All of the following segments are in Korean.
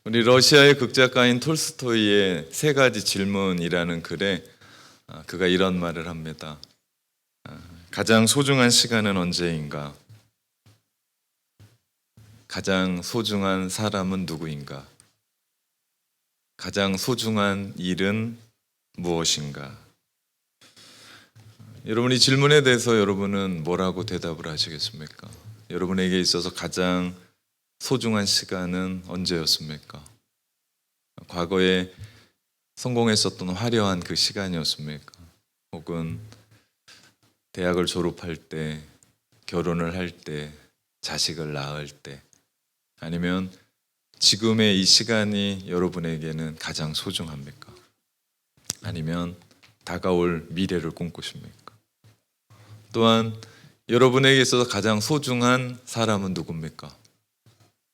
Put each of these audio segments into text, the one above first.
우리 러시아의 극작가인 톨스토이의 세 가지 질문이라는 글에 그가 이런 말을 합니다. 가장 소중한 시간은 언제인가? 가장 소중한 사람은 누구인가? 가장 소중한 일은 무엇인가? 여러분, 이 질문에 대해서 여러분은 뭐라고 대답을 하시겠습니까? 여러분에게 있어서 가장 소중한 시간은 언제였습니까? 과거에 성공했었던 화려한 그 시간이었습니까? 혹은 대학을 졸업할 때, 결혼을 할 때, 자식을 낳을 때, 아니면 지금의 이 시간이 여러분에게는 가장 소중합니까? 아니면 다가올 미래를 꿈꾸십니까? 또한 여러분에게 있어서 가장 소중한 사람은 누굽니까?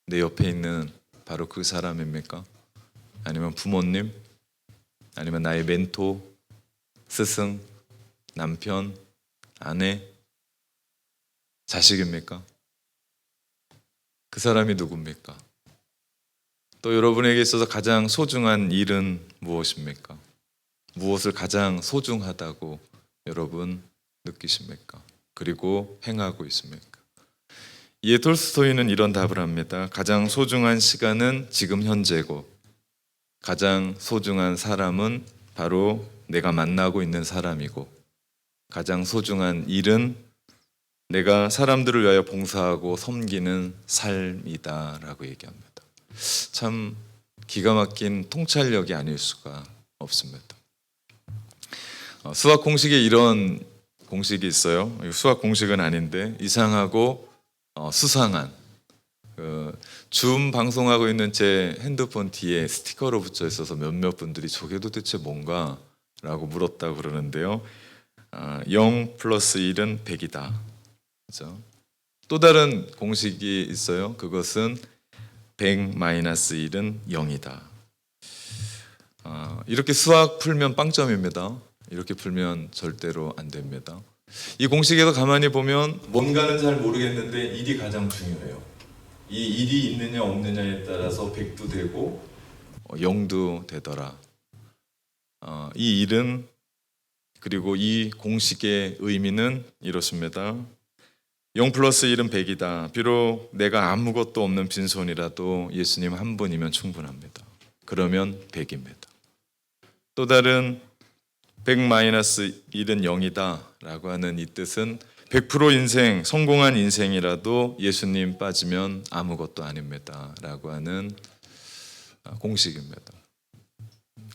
내 옆에 있는 바로 그 사람입니까? 아니면 부모님? 아니면 나의 멘토, 스승, 남편, 아내, 자식입니까? 그 사람이 누굽니까? 또 여러분에게 있어서 가장 소중한 일은 무엇입니까? 무엇을 가장 소중하다고 여러분 느끼십니까? 그리고 행하고 있습니까? 이에 톨스토이는 이런 답을 합니다. 가장 소중한 시간은 지금 현재고, 가장 소중한 사람은 바로 내가 만나고 있는 사람이고, 가장 소중한 일은 내가 사람들을 위하여 봉사하고 섬기는 삶이다라고 얘기합니다. 참 기가 막힌 통찰력이 아닐 수가 없습니다. 수학 공식에 이런 공식이 있어요. 수학 공식은 아닌데 이상하고 수상한 줌 방송하고 있는 제 핸드폰 뒤에 스티커로 붙여 있어서 몇몇 분들이 저게 도대체 뭔가 라고 물었다고 그러는데요. 0 플러스 1은 100이다. 그렇죠? 또 다른 공식이 있어요. 그것은 100 마이너스 1은 0이다. 이렇게 수학 풀면 빵점입니다. 이렇게 풀면 절대로 안 됩니다. 이 공식에서 가만히 보면 뭔가는 잘 모르겠는데 일이 가장 중요해요. 이 일이 있느냐 없느냐에 따라서 100도 되고 0도 되더라. 이 일은, 그리고 이 공식의 의미는 이렇습니다. 0 플러스 1은 100이다. 비록 내가 아무것도 없는 빈손이라도 예수님 한 분이면 충분합니다. 그러면 100입니다. 또 다른 100 마이너스 1은 0이다 라고 하는 이 뜻은 100% 인생, 성공한 인생이라도 예수님 빠지면 아무것도 아닙니다 라고 하는 공식입니다.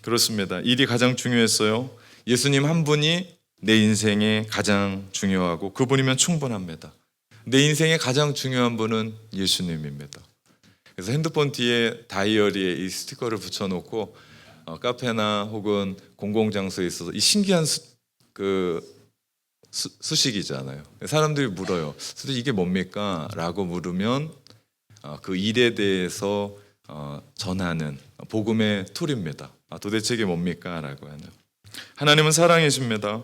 그렇습니다. 일이 가장 중요했어요. 예수님 한 분이 내 인생에 가장 중요하고 그분이면 충분합니다. 내 인생에 가장 중요한 분은 예수님입니다. 그래서 핸드폰 뒤에 다이어리에 이 스티커를 붙여놓고 카페나 혹은 공공장소에 있어서 이 신기한 수식이잖아요. 사람들이 물어요. 이게 뭡니까? 라고 물으면 그 일에 대해서 전하는 복음의 툴입니다. 도대체 이게 뭡니까? 라고 하는. 하나님은 사랑이십니다.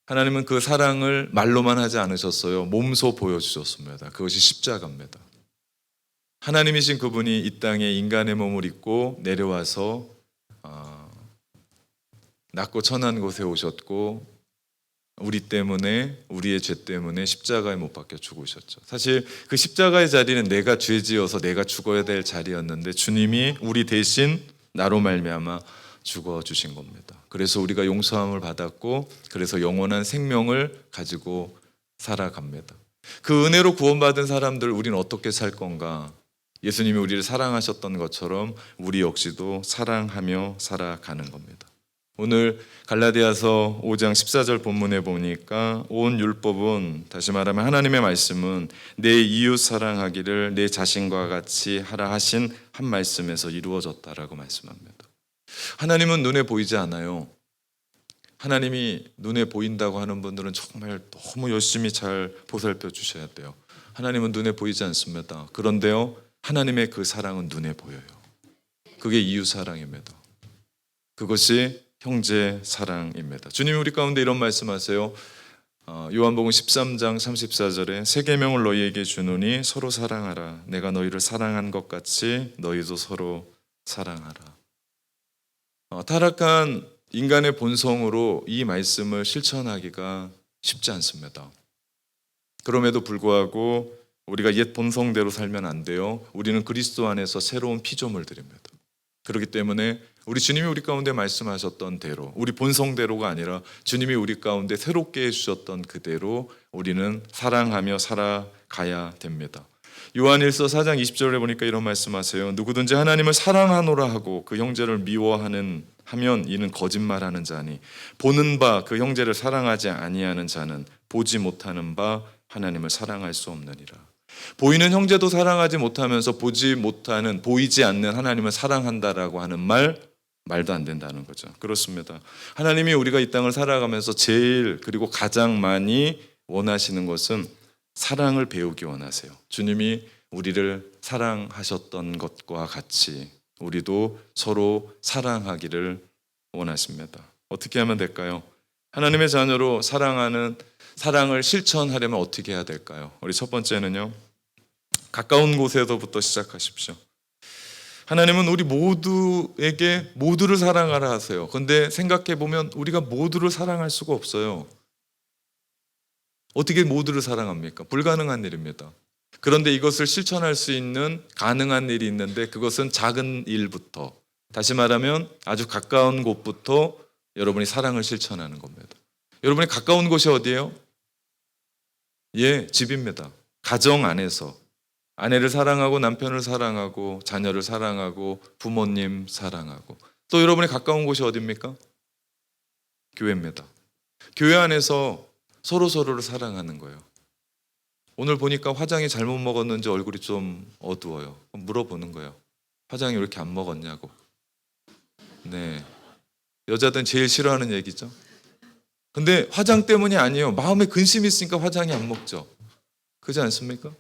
하나님은 그 사랑을 말로만 하지 않으셨어요. 몸소 보여주셨습니다. 그것이 십자가입니다. 하나님이신 그분이 이 땅에 인간의 몸을 입고 내려와서 낮고 천한 곳에 오셨고 우리 때문에, 우리의 죄 때문에 십자가에 못 박혀 죽으셨죠. 사실 그 십자가의 자리는 내가 죄지어서 내가 죽어야 될 자리였는데 주님이 우리 대신 나로 말미암아 죽어주신 겁니다. 그래서 우리가 용서함을 받았고 그래서 영원한 생명을 가지고 살아갑니다. 그 은혜로 구원받은 사람들 우리는 어떻게 살 건가? 예수님이 우리를 사랑하셨던 것처럼 우리 역시도 사랑하며 살아가는 겁니다. 오늘 갈라디아서 5장 14절 본문에 보니까 온 율법은, 다시 말하면 하나님의 말씀은 내 이웃 사랑하기를 내 자신과 같이 하라 하신 한 말씀에서 이루어졌다라고 말씀합니다. 하나님은 눈에 보이지 않아요. 하나님이 눈에 보인다고 하는 분들은 정말 너무 열심히 잘 보살펴 주셔야 돼요. 하나님은 눈에 보이지 않습니다. 그런데요, 하나님의 그 사랑은 눈에 보여요. 그게 이웃 사랑입니다. 그것이 형제 사랑입니다. 주님이 우리 가운데 이런 말씀하세요. 요한복음 13장 34절에 새 계명을 너희에게 주노니 서로 사랑하라. 내가 너희를 사랑한 것 같이 너희도 서로 사랑하라. 타락한 인간의 본성으로 이 말씀을 실천하기가 쉽지 않습니다. 그럼에도 불구하고 우리가 옛 본성대로 살면 안 돼요. 우리는 그리스도 안에서 새로운 피조물들입니다. 그렇기 때문에 우리 주님이 우리 가운데 말씀하셨던 대로, 우리 본성대로가 아니라 주님이 우리 가운데 새롭게 해주셨던 그대로 우리는 사랑하며 살아가야 됩니다. 요한일서 4장 20절에 보니까 이런 말씀하세요. 누구든지 하나님을 사랑하노라 하고 그 형제를 미워하면 이는 거짓말하는 자니 보는 바 그 형제를 사랑하지 아니하는 자는 보지 못하는 바 하나님을 사랑할 수 없느니라. 보이는 형제도 사랑하지 못하면서 보이지 않는 하나님을 사랑한다라고 하는 말도 안 된다는 거죠. 그렇습니다. 하나님이 우리가 이 땅을 살아가면서 제일 그리고 가장 많이 원하시는 것은 사랑을 배우기 원하세요. 주님이 우리를 사랑하셨던 것과 같이 우리도 서로 사랑하기를 원하십니다. 어떻게 하면 될까요? 하나님의 자녀로 사랑을 실천하려면 어떻게 해야 될까요? 우리 첫 번째는요, 가까운 곳에서부터 시작하십시오. 하나님은 우리 모두에게 모두를 사랑하라 하세요. 그런데 생각해 보면 우리가 모두를 사랑할 수가 없어요. 어떻게 모두를 사랑합니까? 불가능한 일입니다. 그런데 이것을 실천할 수 있는 가능한 일이 있는데 그것은 작은 일부터, 다시 말하면 아주 가까운 곳부터 여러분이 사랑을 실천하는 겁니다. 여러분이 가까운 곳이 어디예요? 집입니다. 가정 안에서 아내를 사랑하고 남편을 사랑하고 자녀를 사랑하고 부모님 사랑하고, 또 여러분이 가까운 곳이 어디입니까? 교회입니다. 교회 안에서 서로를 사랑하는 거예요. 오늘 보니까 화장이 잘못 먹었는지 얼굴이 좀 어두워요. 물어보는 거예요. 화장이 왜 이렇게 안 먹었냐고. 네, 여자들은 제일 싫어하는 얘기죠. 근데 화장 때문이 아니에요. 마음에 근심이 있으니까 화장이 안 먹죠. 그렇지 않습니까?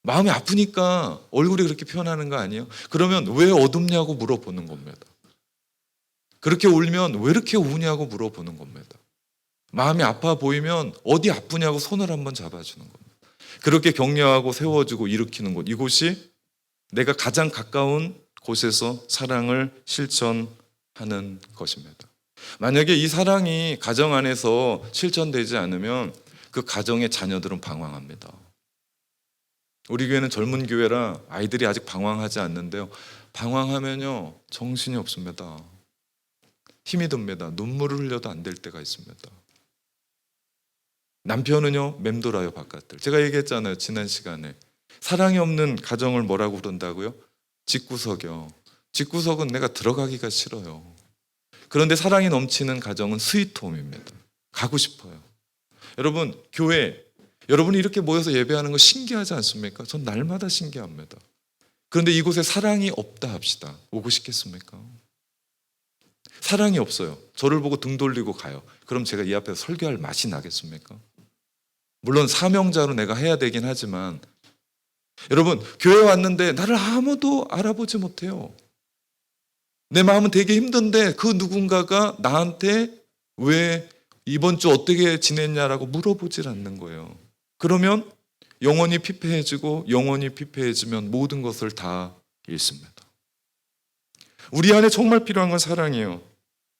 마음이 아프니까 얼굴이 그렇게 표현하는 거 아니에요? 그러면 왜 어둡냐고 물어보는 겁니다. 그렇게 울면 왜 이렇게 우냐고 물어보는 겁니다. 마음이 아파 보이면 어디 아프냐고 손을 한번 잡아주는 겁니다. 그렇게 격려하고 세워주고 일으키는 곳, 이곳이 내가 가장 가까운 곳에서 사랑을 실천하는 것입니다. 만약에 이 사랑이 가정 안에서 실천되지 않으면 그 가정의 자녀들은 방황합니다. 우리 교회는 젊은 교회라 아이들이 아직 방황하지 않는데요, 방황하면요 정신이 없습니다. 힘이 듭니다. 눈물을 흘려도 안 될 때가 있습니다. 남편은요 맴돌아요 바깥을. 제가 얘기했잖아요 지난 시간에. 사랑이 없는 가정을 뭐라고 그런다고요? 집구석이요. 집구석은 내가 들어가기가 싫어요. 그런데 사랑이 넘치는 가정은 스위트홈입니다. 가고 싶어요. 여러분, 교회 여러분이 이렇게 모여서 예배하는 거 신기하지 않습니까? 전 날마다 신기합니다. 그런데 이곳에 사랑이 없다 합시다. 오고 싶겠습니까? 사랑이 없어요. 저를 보고 등 돌리고 가요. 그럼 제가 이 앞에서 설교할 맛이 나겠습니까? 물론 사명자로 내가 해야 되긴 하지만, 여러분, 교회 왔는데 나를 아무도 알아보지 못해요. 내 마음은 되게 힘든데 그 누군가가 나한테 왜 이번 주 어떻게 지냈냐라고 물어보질 않는 거예요. 그러면 영혼이 피폐해지고, 영혼이 피폐해지면 모든 것을 다 잃습니다. 우리 안에 정말 필요한 건 사랑이에요.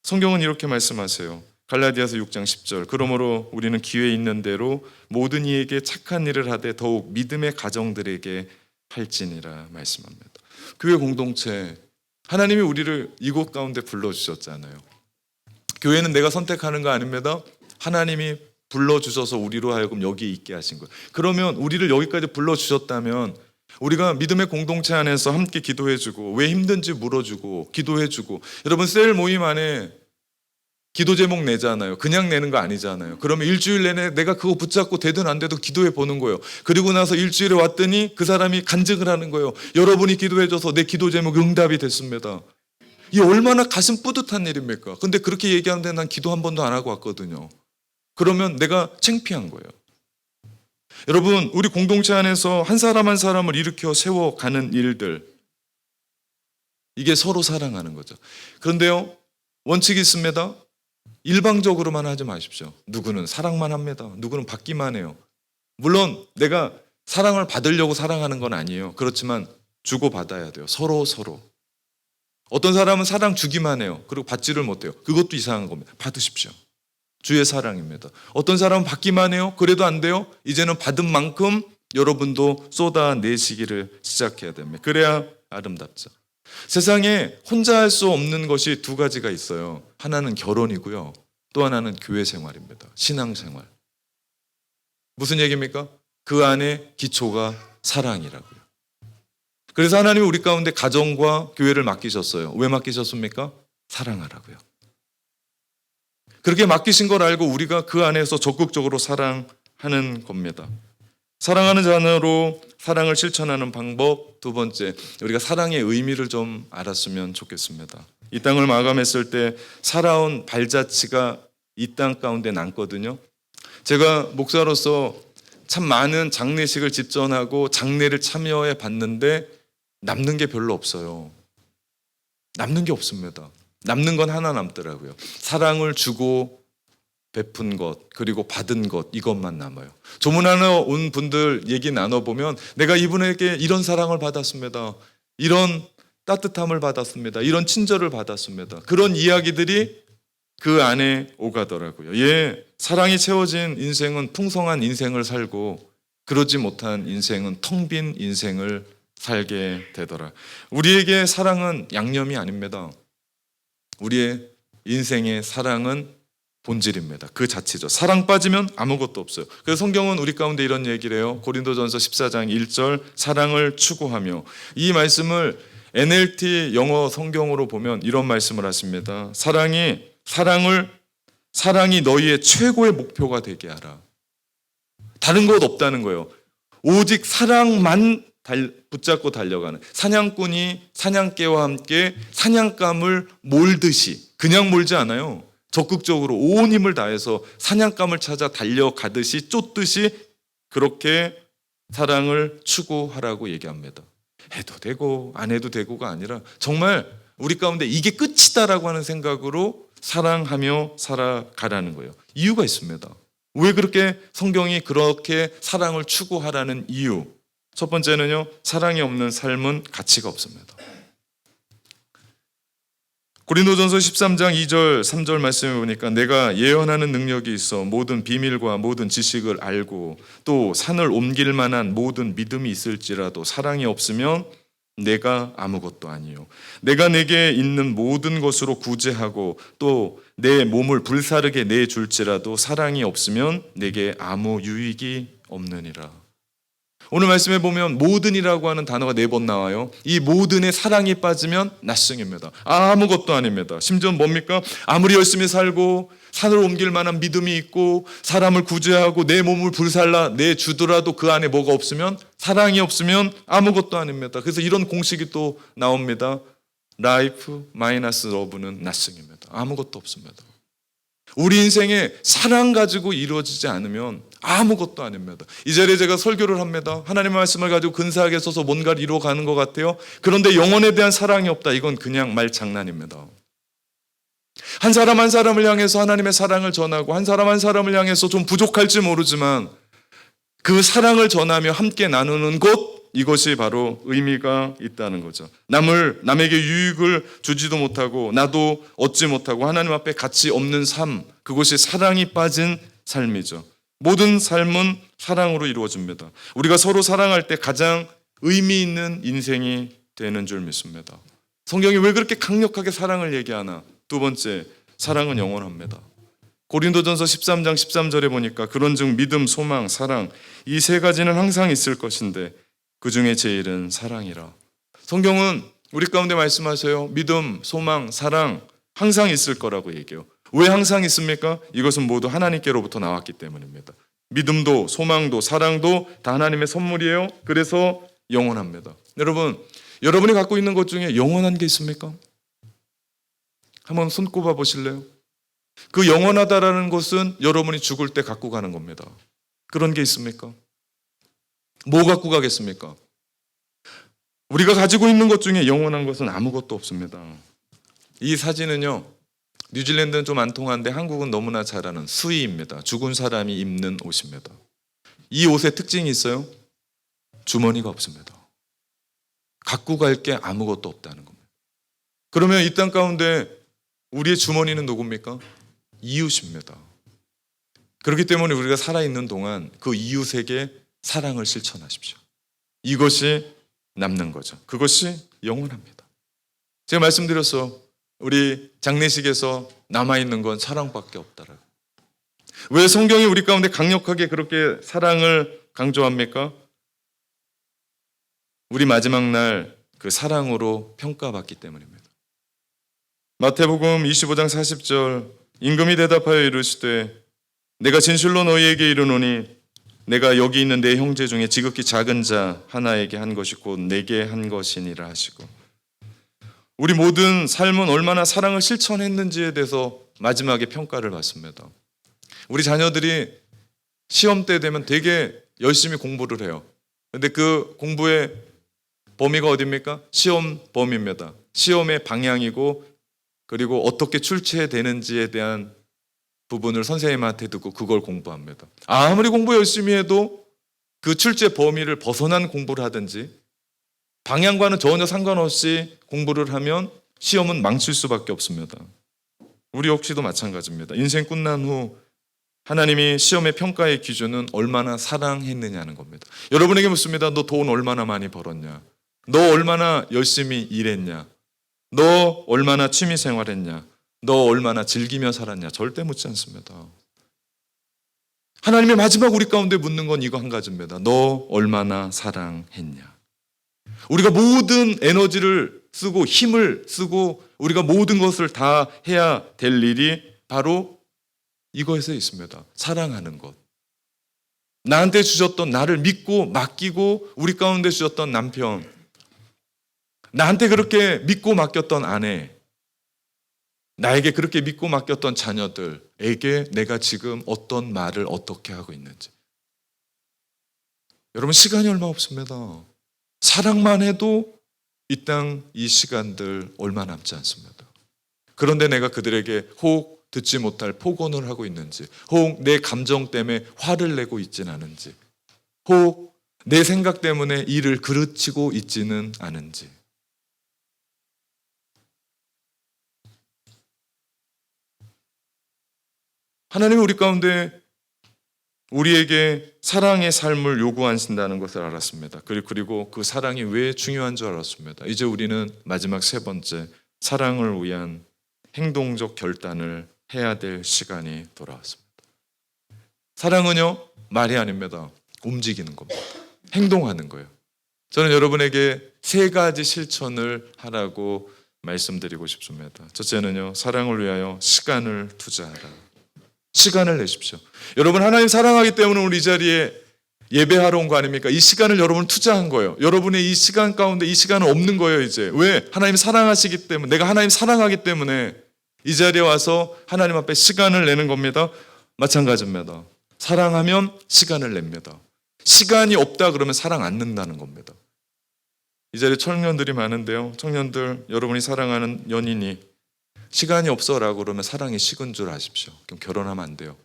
성경은 이렇게 말씀하세요. 갈라디아서 6장 10절. 그러므로 우리는 기회 있는 대로 모든 이에게 착한 일을 하되 더욱 믿음의 가정들에게 할지니라 말씀합니다. 교회 공동체, 하나님이 우리를 이곳 가운데 불러주셨잖아요. 교회는 내가 선택하는 거 아닙니다. 하나님이 불러주셔서 우리로 하여금 여기 있게 하신 거예요. 그러면 우리를 여기까지 불러주셨다면 우리가 믿음의 공동체 안에서 함께 기도해주고, 왜 힘든지 물어주고 기도해주고. 여러분, 셀 모임 안에 기도 제목 내잖아요. 그냥 내는 거 아니잖아요. 그러면 일주일 내내 내가 그거 붙잡고 되든 안 되든 기도해 보는 거예요. 그리고 나서 일주일에 왔더니 그 사람이 간증을 하는 거예요. 여러분이 기도해줘서 내 기도 제목 응답이 됐습니다. 이 얼마나 가슴 뿌듯한 일입니까? 근데 그렇게 얘기하는데 난 기도 한 번도 안 하고 왔거든요. 그러면 내가 창피한 거예요. 여러분, 우리 공동체 안에서 한 사람 한 사람을 일으켜 세워가는 일들, 이게 서로 사랑하는 거죠. 그런데요, 원칙이 있습니다. 일방적으로만 하지 마십시오. 누구는 사랑만 합니다. 누구는 받기만 해요. 물론 내가 사랑을 받으려고 사랑하는 건 아니에요. 그렇지만 주고받아야 돼요. 서로. 어떤 사람은 사랑 주기만 해요. 그리고 받지를 못해요. 그것도 이상한 겁니다. 받으십시오. 주의 사랑입니다. 어떤 사람은 받기만 해요. 그래도 안 돼요. 이제는 받은 만큼 여러분도 쏟아내시기를 시작해야 됩니다. 그래야 아름답죠. 세상에 혼자 할 수 없는 것이 두 가지가 있어요. 하나는 결혼이고요. 또 하나는 교회 생활입니다. 신앙 생활. 무슨 얘기입니까? 그 안에 기초가 사랑이라고요. 그래서 하나님이 우리 가운데 가정과 교회를 맡기셨어요. 왜 맡기셨습니까? 사랑하라고요. 그렇게 맡기신 걸 알고 우리가 그 안에서 적극적으로 사랑하는 겁니다. 사랑하는 자녀로 사랑을 실천하는 방법. 두 번째, 우리가 사랑의 의미를 좀 알았으면 좋겠습니다. 이 땅을 마감했을 때 살아온 발자취가 이 땅 가운데 남거든요. 제가 목사로서 참 많은 장례식을 집전하고 장례를 참여해 봤는데 남는 게 별로 없어요. 남는 게 없습니다. 남는 건 하나 남더라고요. 사랑을 주고 베푼 것, 그리고 받은 것, 이것만 남아요. 조문하러 온 분들 얘기 나눠보면 내가 이분에게 이런 사랑을 받았습니다. 이런 따뜻함을 받았습니다. 이런 친절을 받았습니다. 그런 이야기들이 그 안에 오가더라고요. 예, 사랑이 채워진 인생은 풍성한 인생을 살고 그러지 못한 인생은 텅 빈 인생을 살게 되더라. 우리에게 사랑은 양념이 아닙니다. 우리의 인생의 사랑은 본질입니다. 그 자체죠. 사랑 빠지면 아무것도 없어요. 그래서 성경은 우리 가운데 이런 얘기를 해요. 고린도전서 14장 1절 사랑을 추구하며, 이 말씀을 NLT 영어 성경으로 보면 이런 말씀을 하십니다. 사랑이 너희의 최고의 목표가 되게 하라. 다른 것 없다는 거예요. 오직 사랑만 붙잡고 달려가는, 사냥꾼이 사냥개와 함께 사냥감을 몰듯이, 그냥 몰지 않아요. 적극적으로 온 힘을 다해서 사냥감을 찾아 달려가듯이, 쫓듯이 그렇게 사랑을 추구하라고 얘기합니다. 해도 되고 안 해도 되고가 아니라 정말 우리 가운데 이게 끝이다라고 하는 생각으로 사랑하며 살아가라는 거예요. 이유가 있습니다. 왜 그렇게 성경이 그렇게 사랑을 추구하라는 이유. 첫 번째는요, 사랑이 없는 삶은 가치가 없습니다. 고린도전서 13장 2절 3절 말씀에 보니까 내가 예언하는 능력이 있어 모든 비밀과 모든 지식을 알고 또 산을 옮길 만한 모든 믿음이 있을지라도 사랑이 없으면 내가 아무것도 아니요. 내가 내게 있는 모든 것으로 구제하고 또 내 몸을 불사르게 내줄지라도 사랑이 없으면 내게 아무 유익이 없느니라. 오늘 말씀에 보면 모든이라고 하는 단어가 4번 나와요. 이 모든에 사랑이 빠지면 낯성입니다. 아무것도 아닙니다. 심지어 뭡니까? 아무리 열심히 살고 산을 옮길 만한 믿음이 있고 사람을 구제하고 내 몸을 불살라 내주더라도 그 안에 뭐가 없으면, 사랑이 없으면 아무것도 아닙니다. 그래서 이런 공식이 또 나옵니다. 라이프 마이너스 러브는 낯성입니다. 아무것도 없습니다. 우리 인생에 사랑 가지고 이루어지지 않으면 아무것도 아닙니다. 이 자리에 제가 설교를 합니다. 하나님의 말씀을 가지고 근사하게 써서 뭔가를 이루어가는 것 같아요. 그런데 영혼에 대한 사랑이 없다. 이건 그냥 말장난입니다. 한 사람 한 사람을 향해서 하나님의 사랑을 전하고 한 사람 한 사람을 향해서 좀 부족할지 모르지만 그 사랑을 전하며 함께 나누는 것, 이것이 바로 의미가 있다는 거죠. 남에게 유익을 주지도 못하고 나도 얻지 못하고 하나님 앞에 가치 없는 삶, 그것이 사랑이 빠진 삶이죠. 모든 삶은 사랑으로 이루어집니다. 우리가 서로 사랑할 때 가장 의미 있는 인생이 되는 줄 믿습니다. 성경이 왜 그렇게 강력하게 사랑을 얘기하나? 두 번째, 사랑은 영원합니다. 고린도전서 13장 13절에 보니까 그런즉 믿음, 소망, 사랑, 이 세 가지는 항상 있을 것인데 그 중에 제일은 사랑이라. 성경은 우리 가운데 말씀하세요. 믿음, 소망, 사랑 항상 있을 거라고 얘기해요. 왜 항상 있습니까? 이것은 모두 하나님께로부터 나왔기 때문입니다. 믿음도 소망도 사랑도 다 하나님의 선물이에요. 그래서 영원합니다. 여러분이 갖고 있는 것 중에 영원한 게 있습니까? 한번 손 꼽아 보실래요? 그 영원하다라는 것은 여러분이 죽을 때 갖고 가는 겁니다. 그런 게 있습니까? 뭐 갖고 가겠습니까? 우리가 가지고 있는 것 중에 영원한 것은 아무것도 없습니다. 이 사진은요, 뉴질랜드는 좀 안 통하는데 한국은 너무나 잘 아는 수의입니다. 죽은 사람이 입는 옷입니다. 이 옷의 특징이 있어요. 주머니가 없습니다. 갖고 갈 게 아무것도 없다는 겁니다. 그러면 이 땅 가운데 우리의 주머니는 누굽니까? 이웃입니다. 그렇기 때문에 우리가 살아있는 동안 그 이웃에게 사랑을 실천하십시오. 이것이 남는 거죠. 그것이 영원합니다. 제가 말씀드렸어. 우리 장례식에서 남아있는 건 사랑밖에 없다라고. 왜 성경이 우리 가운데 강력하게 그렇게 사랑을 강조합니까? 우리 마지막 날 그 사랑으로 평가받기 때문입니다. 마태복음 25장 40절, 임금이 대답하여 이르시되 내가 진실로 너희에게 이르노니 내가 여기 있는 내 형제 중에 지극히 작은 자 하나에게 한 것이 곧 내게 한 것이니라 하시고, 우리 모든 삶은 얼마나 사랑을 실천했는지에 대해서 마지막에 평가를 받습니다. 우리 자녀들이 시험 때 되면 되게 열심히 공부를 해요. 근데 그 공부의 범위가 어디입니까? 시험 범위입니다. 시험의 방향이고 그리고 어떻게 출제되는지에 대한 부분을 선생님한테 듣고 그걸 공부합니다. 아무리 공부 열심히 해도 그 출제 범위를 벗어난 공부를 하든지 방향과는 전혀 상관없이 공부를 하면 시험은 망칠 수밖에 없습니다. 우리 역시도 마찬가지입니다. 인생 끝난 후 하나님이 시험의 평가의 기준은 얼마나 사랑했느냐는 겁니다. 여러분에게 묻습니다. 너 돈 얼마나 많이 벌었냐? 너 얼마나 열심히 일했냐? 너 얼마나 취미 생활했냐? 너 얼마나 즐기며 살았냐? 절대 묻지 않습니다. 하나님의 마지막 우리 가운데 묻는 건 이거 한 가지입니다. 너 얼마나 사랑했냐? 우리가 모든 에너지를 쓰고 힘을 쓰고 우리가 모든 것을 다 해야 될 일이 바로 이거에서 있습니다. 사랑하는 것. 나한테 주셨던, 나를 믿고 맡기고 우리 가운데 주셨던 남편, 나한테 그렇게 믿고 맡겼던 아내, 나에게 그렇게 믿고 맡겼던 자녀들에게 내가 지금 어떤 말을 어떻게 하고 있는지. 여러분, 시간이 얼마 없습니다. 사랑만 해도 이 땅 이 시간들 얼마 남지 않습니다. 그런데 내가 그들에게 혹 듣지 못할 폭언을 하고 있는지, 혹 내 감정 때문에 화를 내고 있지는 않은지, 혹 내 생각 때문에 일을 그르치고 있지는 않은지. 하나님이 우리 가운데 우리에게 사랑의 삶을 요구하신다는 것을 알았습니다. 그리고 그 사랑이 왜 중요한 줄 알았습니다. 이제 우리는 마지막 세 번째, 사랑을 위한 행동적 결단을 해야 될 시간이 돌아왔습니다. 사랑은요, 말이 아닙니다. 움직이는 겁니다. 행동하는 거예요. 저는 여러분에게 세 가지 실천을 하라고 말씀드리고 싶습니다. 첫째는요, 사랑을 위하여 시간을 투자하라. 시간을 내십시오. 여러분, 하나님 사랑하기 때문에 우리 이 자리에 예배하러 온 거 아닙니까? 이 시간을 여러분 투자한 거예요. 여러분의 이 시간 가운데 이 시간은 없는 거예요, 이제. 왜? 하나님 사랑하시기 때문에, 내가 하나님 사랑하기 때문에 이 자리에 와서 하나님 앞에 시간을 내는 겁니다. 마찬가지입니다. 사랑하면 시간을 냅니다. 시간이 없다 그러면 사랑 안 는다는 겁니다. 이 자리에 청년들이 많은데요. 청년들, 여러분이 사랑하는 연인이 시간이 없어라고 그러면 사랑이 식은 줄 아십시오. 그럼 결혼하면 안 돼요.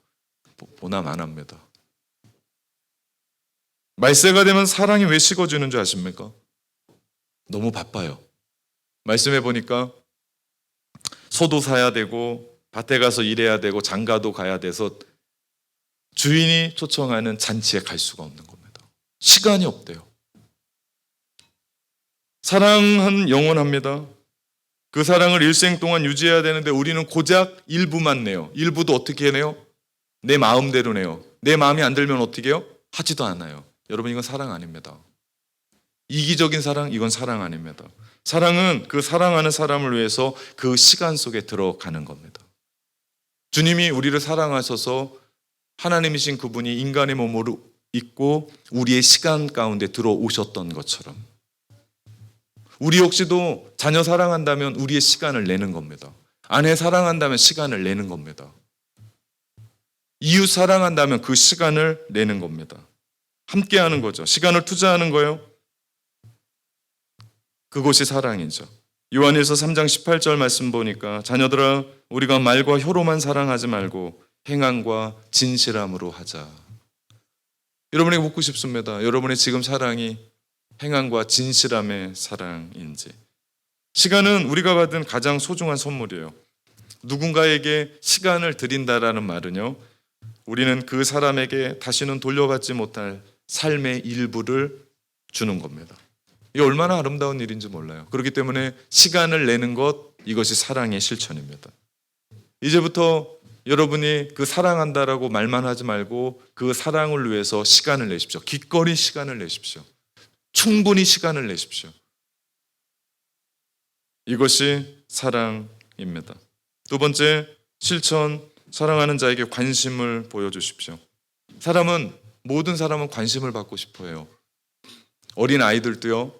보남 안 합니다. 말세가 되면 사랑이 왜 식어지는 줄 아십니까? 너무 바빠요. 말씀해 보니까 소도 사야 되고 밭에 가서 일해야 되고 장가도 가야 돼서 주인이 초청하는 잔치에 갈 수가 없는 겁니다. 시간이 없대요. 사랑은 영원합니다. 그 사랑을 일생 동안 유지해야 되는데 우리는 고작 일부만 내요. 일부도 어떻게 해내요? 내 마음대로 내요. 내 마음이 안 들면 어떻게 해요? 하지도 않아요. 여러분, 이건 사랑 아닙니다. 이기적인 사랑, 이건 사랑 아닙니다. 사랑은 그 사랑하는 사람을 위해서 그 시간 속에 들어가는 겁니다. 주님이 우리를 사랑하셔서 하나님이신 그분이 인간의 몸으로 있고 우리의 시간 가운데 들어오셨던 것처럼 우리 역시도 자녀 사랑한다면 우리의 시간을 내는 겁니다. 아내 사랑한다면 시간을 내는 겁니다. 이웃 사랑한다면 그 시간을 내는 겁니다. 함께 하는 거죠. 시간을 투자하는 거예요. 그것이 사랑이죠. 요한일서 3장 18절 말씀 보니까 자녀들아 우리가 말과 혀로만 사랑하지 말고 행함과 진실함으로 하자. 여러분에게 묻고 싶습니다. 여러분의 지금 사랑이 행함과 진실함의 사랑인지, 시간은 우리가 받은 가장 소중한 선물이에요. 누군가에게 시간을 드린다라는 말은요, 우리는 그 사람에게 다시는 돌려받지 못할 삶의 일부를 주는 겁니다. 이게 얼마나 아름다운 일인지 몰라요. 그렇기 때문에 시간을 내는 것, 이것이 사랑의 실천입니다. 이제부터 여러분이 그 사랑한다라고 말만 하지 말고 그 사랑을 위해서 시간을 내십시오. 기꺼이 시간을 내십시오. 충분히 시간을 내십시오. 이것이 사랑입니다. 두 번째 실천, 사랑하는 자에게 관심을 보여주십시오. 모든 사람은 관심을 받고 싶어 해요. 어린 아이들도요,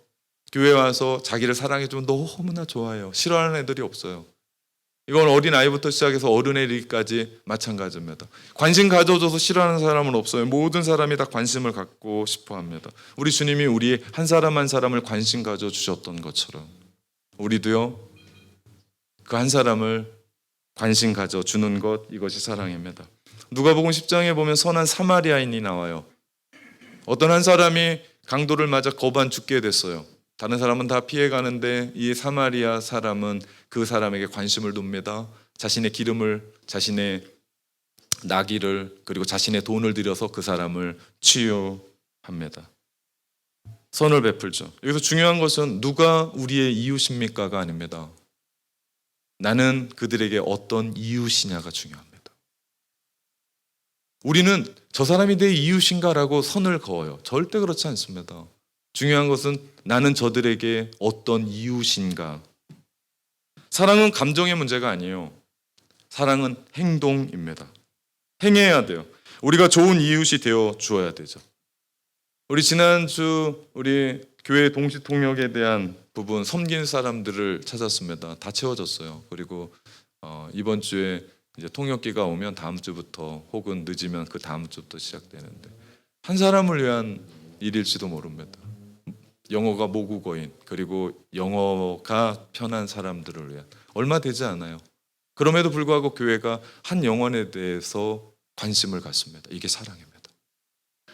교회 와서 자기를 사랑해주면 너무나 좋아해요. 싫어하는 애들이 없어요. 이건 어린 아이부터 시작해서 어른에 이르기까지 마찬가지입니다. 관심 가져줘서 싫어하는 사람은 없어요. 모든 사람이 다 관심을 갖고 싶어 합니다. 우리 주님이 우리 한 사람 한 사람을 관심 가져주셨던 것처럼 우리도요, 그 한 사람을 관심 가져주는 것, 이것이 사랑입니다. 누가복음 10장에 보면 선한 사마리아인이 나와요. 어떤 한 사람이 강도를 맞아 거반 죽게 됐어요. 다른 사람은 다 피해가는데 이 사마리아 사람은 그 사람에게 관심을 둡니다. 자신의 기름을, 자신의 나귀를, 그리고 자신의 돈을 들여서 그 사람을 치유합니다. 선을 베풀죠. 여기서 중요한 것은 누가 우리의 이웃입니까가 아닙니다. 나는 그들에게 어떤 이웃이냐가 중요합니다. 우리는 저 사람이 내 이웃인가라고 선을 그어요. 절대 그렇지 않습니다. 중요한 것은 나는 저들에게 어떤 이웃인가. 사랑은 감정의 문제가 아니에요. 사랑은 행동입니다. 행해야 돼요. 우리가 좋은 이웃이 되어 주어야 되죠. 우리 지난주 우리 교회 동시통역에 대한 부분 섬긴 사람들을 찾았습니다. 다 채워졌어요. 그리고 이번 주에 이제 통역기가 오면 다음 주부터 혹은 늦으면 그 다음 주부터 시작되는데 한 사람을 위한 일일지도 모릅니다. 영어가 모국어인 그리고 영어가 편한 사람들을 위한 얼마 되지 않아요. 그럼에도 불구하고 교회가 한 영혼에 대해서 관심을 갖습니다. 이게 사랑입니다.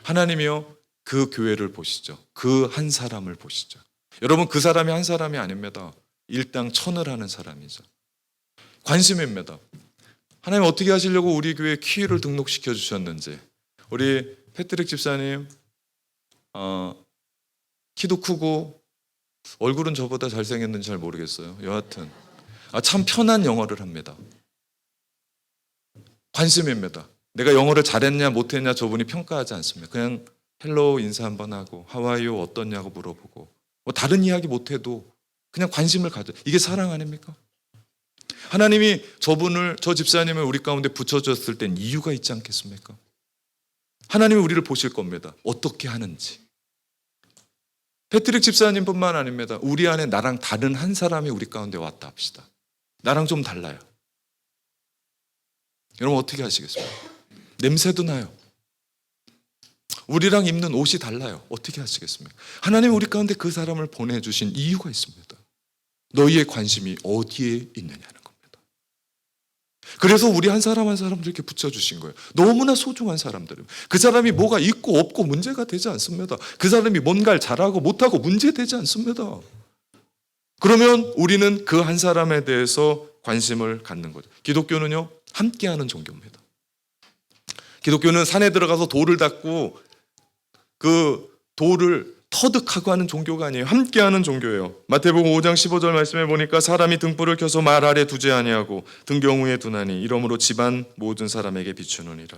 하나님이요 그 교회를 보시죠. 그 한 사람을 보시죠. 여러분 그 사람이 한 사람이 아닙니다. 일당 천을 하는 사람이죠. 관심입니다. 하나님 어떻게 하시려고 우리 교회 키를 등록시켜 주셨는지. 우리 패트릭 집사님 키도 크고 얼굴은 저보다 잘생겼는지 잘 모르겠어요. 여하튼 참 편한 영어를 합니다. 관심입니다. 내가 영어를 잘했냐 못했냐 저분이 평가하지 않습니다. 그냥 헬로우 인사 한번 하고 하와이유 어떻냐고 물어보고 뭐 다른 이야기 못해도 그냥 관심을 가져. 이게 사랑 아닙니까? 하나님이 저 집사님을 우리 가운데 붙여줬을 땐 이유가 있지 않겠습니까? 하나님이 우리를 보실 겁니다. 어떻게 하는지. 패트릭 집사님뿐만 아닙니다. 우리 안에 나랑 다른 한 사람이 우리 가운데 왔다 합시다. 나랑 좀 달라요. 여러분 어떻게 하시겠습니까? 냄새도 나요. 우리랑 입는 옷이 달라요. 어떻게 하시겠습니까? 하나님이 우리 가운데 그 사람을 보내주신 이유가 있습니다. 너희의 관심이 어디에 있느냐는 겁니다. 그래서 우리 한 사람 한 사람들 이렇게 붙여주신 거예요. 너무나 소중한 사람들은 그 사람이 뭐가 있고 없고 문제가 되지 않습니다. 그 사람이 뭔가를 잘하고 못하고 문제되지 않습니다. 그러면 우리는 그 한 사람에 대해서 관심을 갖는 거죠. 기독교는요 함께하는 종교입니다. 기독교는 산에 들어가서 돌을 닦고 그 돌을 터득하고 하는 종교가 아니에요. 함께하는 종교예요. 마태복음 5장 15절 말씀에 보니까 사람이 등불을 켜서 말 아래 두지 아니하고 등경 위에 두나니 이러므로 집안 모든 사람에게 비추느니라.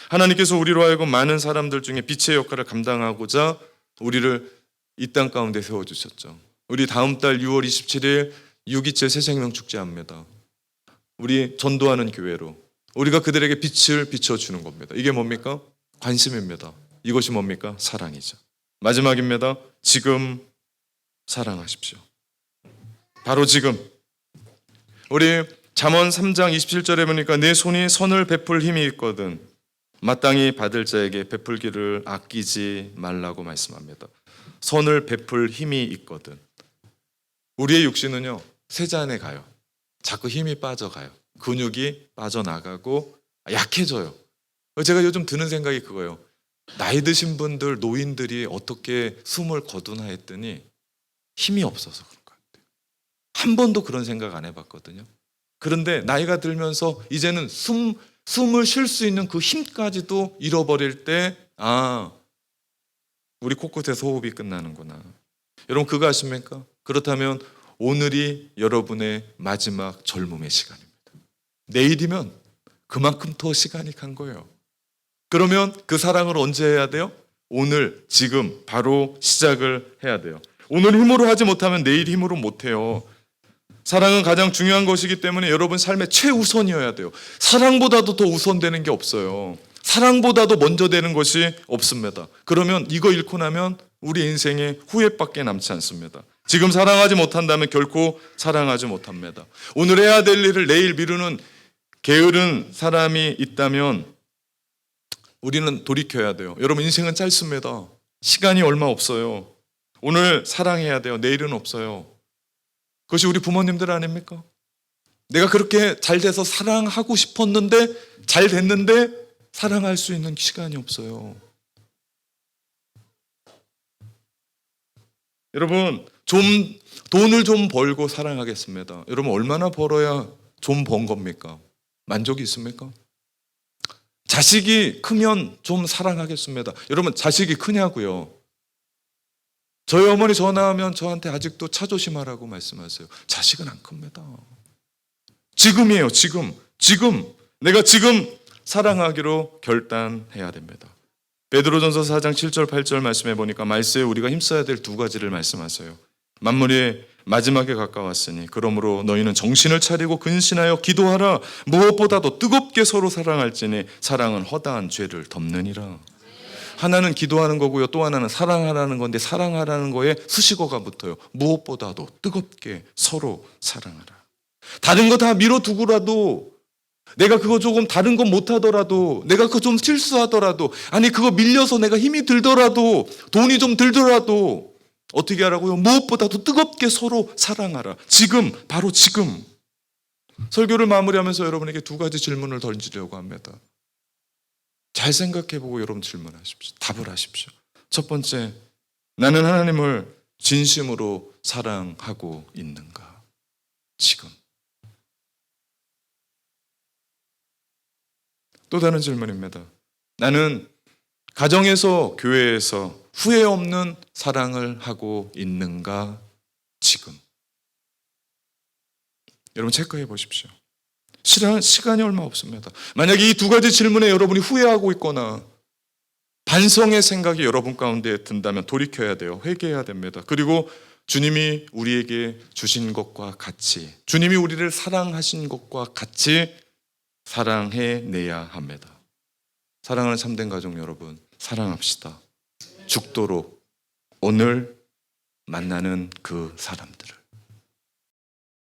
하나님께서 우리로 하여금 많은 사람들 중에 빛의 역할을 감당하고자 우리를 이 땅 가운데 세워주셨죠. 우리 다음 달 6월 27일 6.27 새생명 축제합니다. 우리 전도하는 교회로 우리가 그들에게 빛을 비춰주는 겁니다. 이게 뭡니까? 관심입니다. 이것이 뭡니까? 사랑이죠. 마지막입니다. 지금 사랑하십시오. 바로 지금. 우리 잠언 3장 27절에 보니까 내 손이 선을 베풀 힘이 있거든 마땅히 받을 자에게 베풀기를 아끼지 말라고 말씀합니다. 선을 베풀 힘이 있거든. 우리의 육신은요 쇠잔에 가요. 자꾸 힘이 빠져가요. 근육이 빠져나가고 약해져요. 제가 요즘 드는 생각이 그거예요. 나이 드신 분들, 노인들이 어떻게 숨을 거두나 했더니 힘이 없어서 그런 것 같아요. 한 번도 그런 생각 안 해봤거든요. 그런데 나이가 들면서 이제는 숨을 쉴 수 있는 그 힘까지도 잃어버릴 때, 우리 코끝에서 호흡이 끝나는구나. 여러분 그거 아십니까? 그렇다면 오늘이 여러분의 마지막 젊음의 시간입니다. 내일이면 그만큼 더 시간이 간 거예요. 그러면 그 사랑을 언제 해야 돼요? 오늘, 지금 바로 시작을 해야 돼요. 오늘 힘으로 하지 못하면 내일 힘으로 못해요. 사랑은 가장 중요한 것이기 때문에 여러분 삶의 최우선이어야 돼요. 사랑보다도 더 우선되는 게 없어요. 사랑보다도 먼저 되는 것이 없습니다. 그러면 이거 잃고 나면 우리 인생에 후회밖에 남지 않습니다. 지금 사랑하지 못한다면 결코 사랑하지 못합니다. 오늘 해야 될 일을 내일 미루는 게으른 사람이 있다면 우리는 돌이켜야 돼요. 여러분 인생은 짧습니다. 시간이 얼마 없어요. 오늘 사랑해야 돼요. 내일은 없어요. 그것이 우리 부모님들 아닙니까? 내가 그렇게 잘 돼서 사랑하고 싶었는데 잘 됐는데 사랑할 수 있는 시간이 없어요. 여러분 돈을 좀 벌고 사랑하겠습니다. 여러분 얼마나 벌어야 좀 번 겁니까? 만족이 있습니까? 자식이 크면 좀 사랑하겠습니다. 여러분 자식이 크냐고요? 저희 어머니 전화하면 저한테 아직도 차 조심하라고 말씀하세요. 자식은 안 큽니다. 지금이에요. 지금 내가 지금 사랑하기로 결단해야 됩니다. 베드로전서 4장 7절 8절 말씀해 보니까 말세에 우리가 힘써야 될 두 가지를 말씀하세요. 만물이 마지막에 가까웠으니 그러므로 너희는 정신을 차리고 근신하여 기도하라. 무엇보다도 뜨겁게 서로 사랑할지니 사랑은 허다한 죄를 덮느니라. 하나는 기도하는 거고요. 또 하나는 사랑하라는 건데 사랑하라는 거에 수식어가 붙어요. 무엇보다도 뜨겁게 서로 사랑하라. 다른 거 다 밀어두고라도 내가 그거 조금 다른 건 못하더라도 내가 그거 좀 실수하더라도 아니 그거 밀려서 내가 힘이 들더라도 돈이 좀 들더라도 어떻게 하라고요? 무엇보다도 뜨겁게 서로 사랑하라. 지금 바로 지금. 설교를 마무리하면서 여러분에게 두 가지 질문을 던지려고 합니다. 잘 생각해보고 여러분 질문하십시오. 답을 하십시오. 첫 번째, 나는 하나님을 진심으로 사랑하고 있는가? 지금. 또 다른 질문입니다. 나는 가정에서 교회에서 후회 없는 사랑을 하고 있는가? 지금. 여러분 체크해 보십시오. 시간이 얼마 없습니다. 만약에 이 두 가지 질문에 여러분이 후회하고 있거나 반성의 생각이 여러분 가운데 든다면 돌이켜야 돼요. 회개해야 됩니다. 그리고 주님이 우리에게 주신 것과 같이 주님이 우리를 사랑하신 것과 같이 사랑해내야 합니다. 사랑하는 참된 가족 여러분, 사랑합시다. 죽도록 오늘 만나는 그 사람들을.